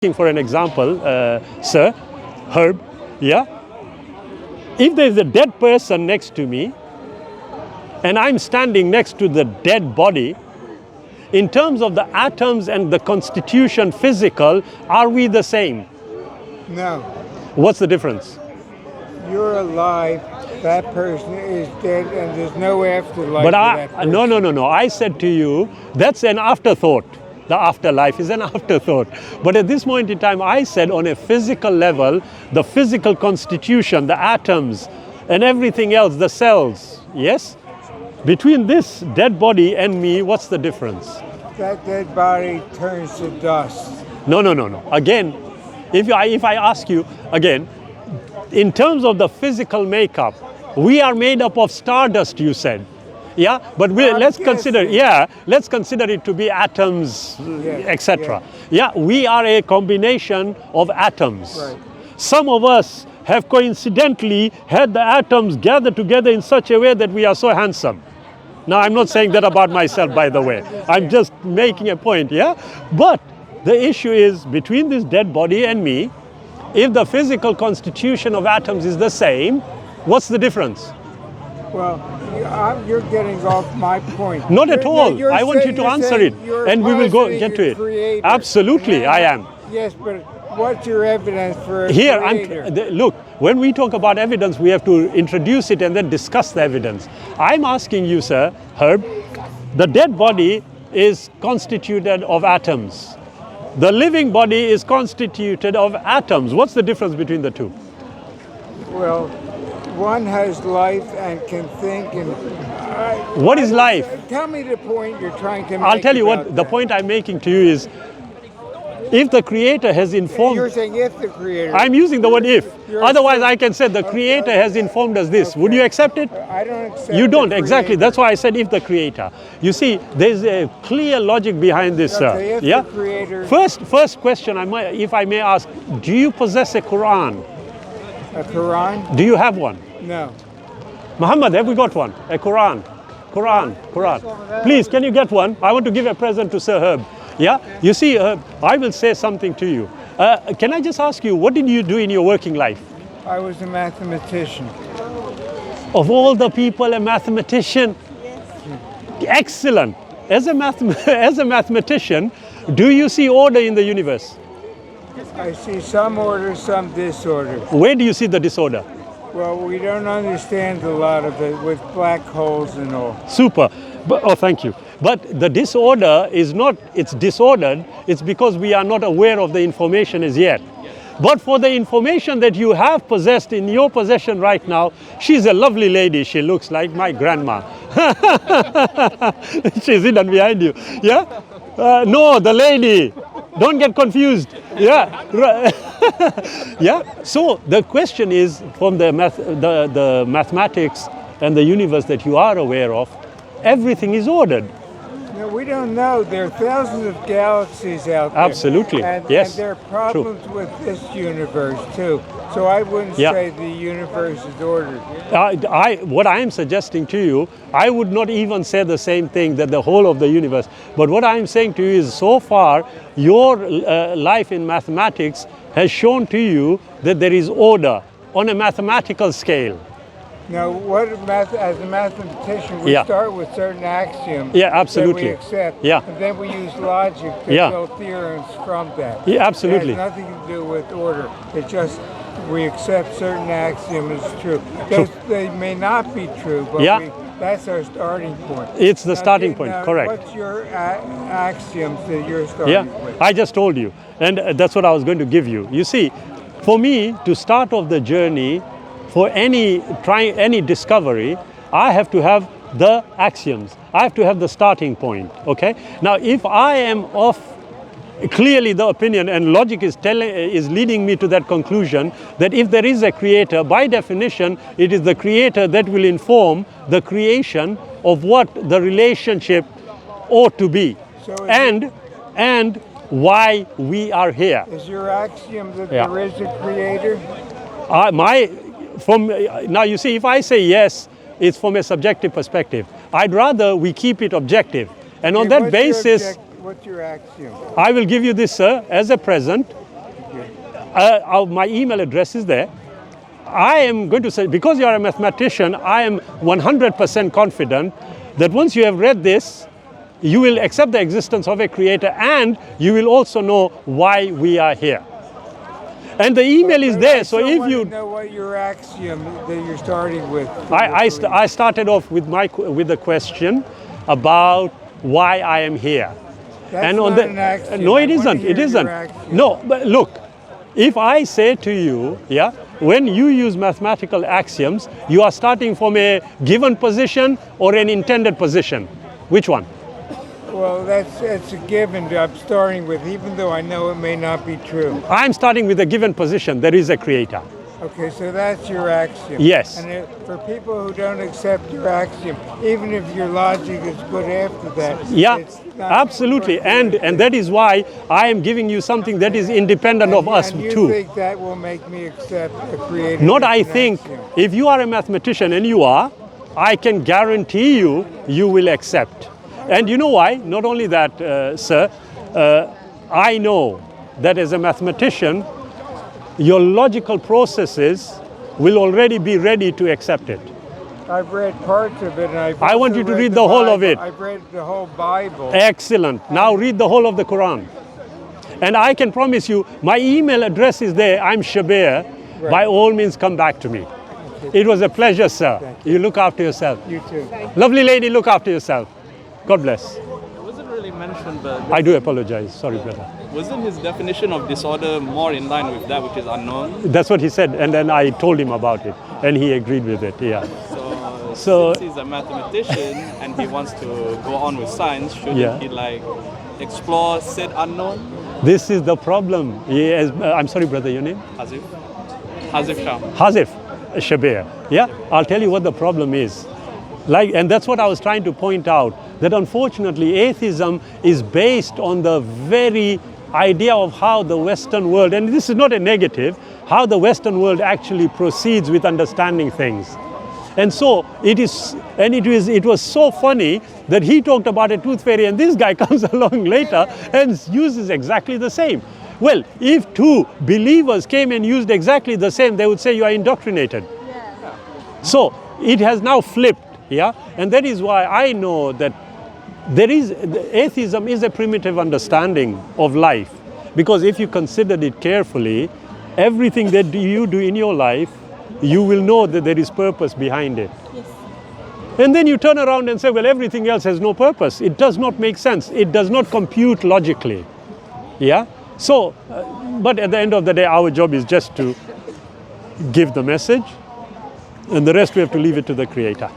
For an example, sir, Herb, yeah? If there's a dead person next to me and I'm standing next to the dead body, in terms of the atoms and the constitution physical, are we the same? No. What's the difference? You're alive, that person is dead, and there's no afterlife But for that person. no. I said to you, that's an afterthought. The afterlife is an afterthought. But at this point in time, I said on a physical level, the physical constitution, the atoms, and everything else, the cells, yes? Between this dead body and me, what's the difference? That dead body turns to dust. No. Again, if I ask you, again, in terms of the physical makeup, we are made up of stardust, you said. Yeah, but let's consider it to be atoms, etc. Yeah, we are a combination of atoms. Right. Some of us have coincidentally had the atoms gathered together in such a way that we are so handsome. Now, I'm not saying that about myself, by the way. I'm just making a point, yeah? But the issue is, between this dead body and me, if the physical constitution of atoms is the same, what's the difference? Well, you're getting off my point. Not at all. I want you to answer it, and we will get to it. Creator. Absolutely, I am. Yes, but what's your evidence for a Here, creator? look, when we talk about evidence, we have to introduce it and then discuss the evidence. I'm asking you, sir, Herb, the dead body is constituted of atoms. The living body is constituted of atoms. What's the difference between the two? Well, one has life and can think and... What is life? Tell me the point you're trying to make. I'll tell you what, the that. point I'm making to you is, if the creator has informed... You're saying if the creator... I'm using the word if. You're Otherwise, saying- I can say the creator has informed us this. Would you accept it? I don't accept You don't, the exactly. creator. That's why I said if the creator. You see, there's a clear logic behind this, sir. Okay, if Yeah? the creator... First question, if I may ask, do you possess a Quran? A Quran? Do you have one? No. Muhammad, have we got one? A Quran? Quran. Please, can you get one? I want to give a present to Sir Herb. Yeah? You see, I will say something to you. Can I just ask you, what did you do in your working life? I was a mathematician. Of all the people, a mathematician? Excellent. As a mathematician, do you see order in the universe? I see some order, some disorder. Where do you see the disorder? Well, we don't understand a lot of it with black holes and all. Super. Thank you. But the disorder is not, it's disordered, it's because we are not aware of the information as yet. But for the information that you have possessed in your possession right now, she's a lovely lady. She looks like my grandma. She's hidden behind you. Yeah? No, the lady. Don't get confused. Yeah. Yeah. So the question is, from the mathematics and the universe that you are aware of, everything is ordered. No, we don't know. There are thousands of galaxies out there. Absolutely. And, Yes. and there are problems with this universe too. So I wouldn't Yeah. say the universe is ordered. What I am suggesting to you, I would not even say the same thing, that the whole of the universe. But what I am saying to you is, so far, your life in mathematics has shown to you that there is order on a mathematical scale. Now, as a mathematician, we Yeah. start with certain axioms Yeah, absolutely. that we accept, Yeah. and then we use logic to Yeah. build theorems from that. Yeah, absolutely. It has nothing to do with order. It's just we accept certain axioms as true. They may not be true, but Yeah. that's our starting point. It's the Now, starting point, now, correct. What's your axioms that you're starting Yeah, with? I just told you, and that's what I was going to give you. You see, for me to start off the journey for any discovery, I have to have the axioms. I have to have the starting point. Okay. Now, if I am of clearly the opinion, and logic is leading me to that conclusion, that if there is a creator, by definition, it is the creator that will inform the creation of what the relationship ought to be, So is and why we are here. Is your axiom that Yeah. there is a creator? Now you see, if I say yes, it's from a subjective perspective. I'd rather we keep it objective. And on Okay, that what's your basis, What's your axiom? I will give you this, sir, as a present. My email address is there. I am going to say, because you are a mathematician, I am 100% confident that once you have read this, you will accept the existence of a creator, and you will also know why we are here. And the email is there, so if you know what your axiom that you're starting with. I started off with the question about why I am here. That's not an axiom. No, it isn't. It isn't. No, but look, if I say to you, yeah, when you use mathematical axioms, you are starting from a given position or an intended position. Which one? Well, that's a given. I'm starting with, even though I know it may not be true. I'm starting with a given position. There is a creator. Okay, so that's your axiom. Yes. And for people who don't accept your axiom, even if your logic is good after that, yeah, it's not absolutely. And that is why I am giving you something that is independent of us and you too. think that will make me accept a creator? Not I think. Axiom. If you are a mathematician, and you are, I can guarantee you will accept. And you know why? Not only that, sir, I know that as a mathematician, your logical processes will already be ready to accept it. I've read parts of it, and I want you to read the whole of it. I've read the whole Bible. Excellent. Now read the whole of the Quran. And I can promise you, my email address is there. I'm Shabir. Right. By all means, come back to me. Okay. It was a pleasure, sir. You look after yourself. You too. Lovely lady, look after yourself. God bless. It wasn't really mentioned, but I do apologize. Sorry, brother. Wasn't his definition of disorder more in line with that which is unknown? That's what he said, and then I told him about it, and he agreed with it. Yeah. So since he's a mathematician and he wants to go on with science, shouldn't he like explore said unknown? This is the problem. Yes, I'm sorry, brother. Your name? Hazif. Hazif Shah. Hazif Shabir. Yeah. I'll tell you what the problem is. And that's what I was trying to point out, that unfortunately atheism is based on the very idea of how the Western world, and this is not a negative, how the Western world actually proceeds with understanding things. And so it was so funny that he talked about a tooth fairy, and this guy comes along later and uses exactly the same. Well, if two believers came and used exactly the same, they would say you are indoctrinated. Yeah. So it has now flipped. Yeah, and that is why I know that atheism is a primitive understanding of life, because if you considered it carefully, everything that you do in your life, you will know that there is purpose behind it. Yes. And then you turn around and say, well, everything else has no purpose. It does not make sense. It does not compute logically. Yeah. So, but at the end of the day, our job is just to give the message, and the rest we have to leave it to the Creator.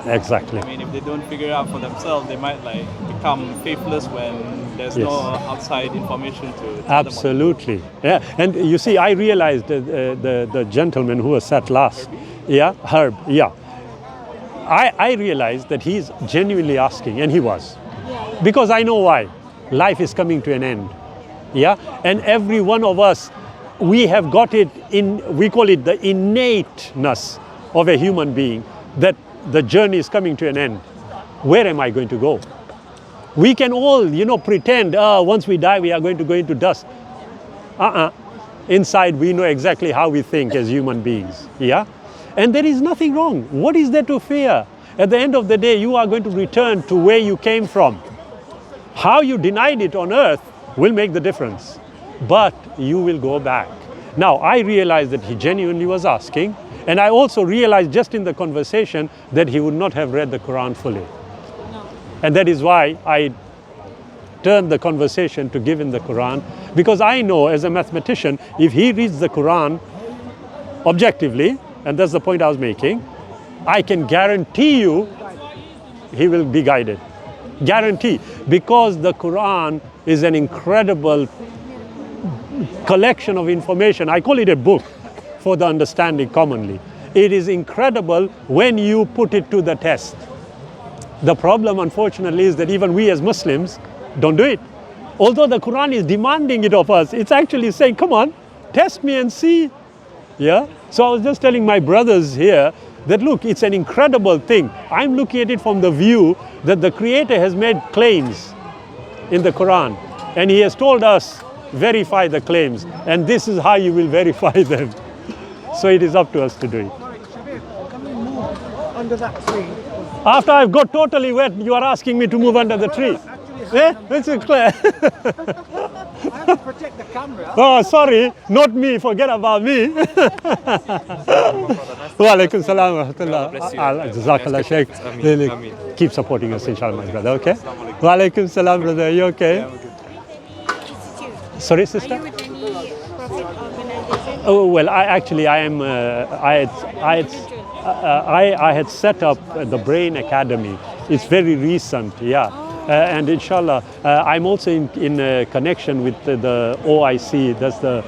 Exactly. I mean, if they don't figure it out for themselves, they might like become faithless when there's no outside information to tell Absolutely. Them what to do. Yeah. And you see, I realized the gentleman who was sat last. Herb. Yeah. I realized that he's genuinely asking, and he was. Because I know why. Life is coming to an end. Yeah. And every one of us, we have got it we call it the innateness of a human being, that the journey is coming to an end. Where am I going to go? We can all, pretend, once we die, we are going to go into dust. Inside, we know exactly how we think as human beings. Yeah? And there is nothing wrong. What is there to fear? At the end of the day, you are going to return to where you came from. How you denied it on earth will make the difference. But you will go back. Now, I realized that he genuinely was asking. And I also realized just in the conversation that he would not have read the Quran fully. No. And that is why I turned the conversation to give him the Quran, because I know as a mathematician, if he reads the Quran objectively, and that's the point I was making, I can guarantee you he will be guided. Guarantee. Because the Quran is an incredible collection of information. I call it a book for the understanding commonly. It is incredible when you put it to the test. The problem, unfortunately, is that even we as Muslims don't do it. Although the Quran is demanding it of us, it's actually saying, come on, test me and see. Yeah? So I was just telling my brothers here that, look, it's an incredible thing. I'm looking at it from the view that the Creator has made claims in the Quran. And He has told us verify the claims, and this is how you will verify them. So it is up to us to do it. Sorry, Shabir, can we move under that tree? After I've got totally wet, you are asking me to move under the tree. This is clear. I have to protect the camera. Oh, sorry, not me, forget about me. Wa alaikum salam wa rahmatullah. Jazakallah Shaykh. Really keep supporting us, inshallah, my brother, okay? Wa alaikum salam, brother, are you okay? Sorry, sister? Are you with any profit organization? Oh, well, I am, I had set up the Brain Academy. It's very recent, yeah. And inshallah, I'm also in connection with the OIC, that's the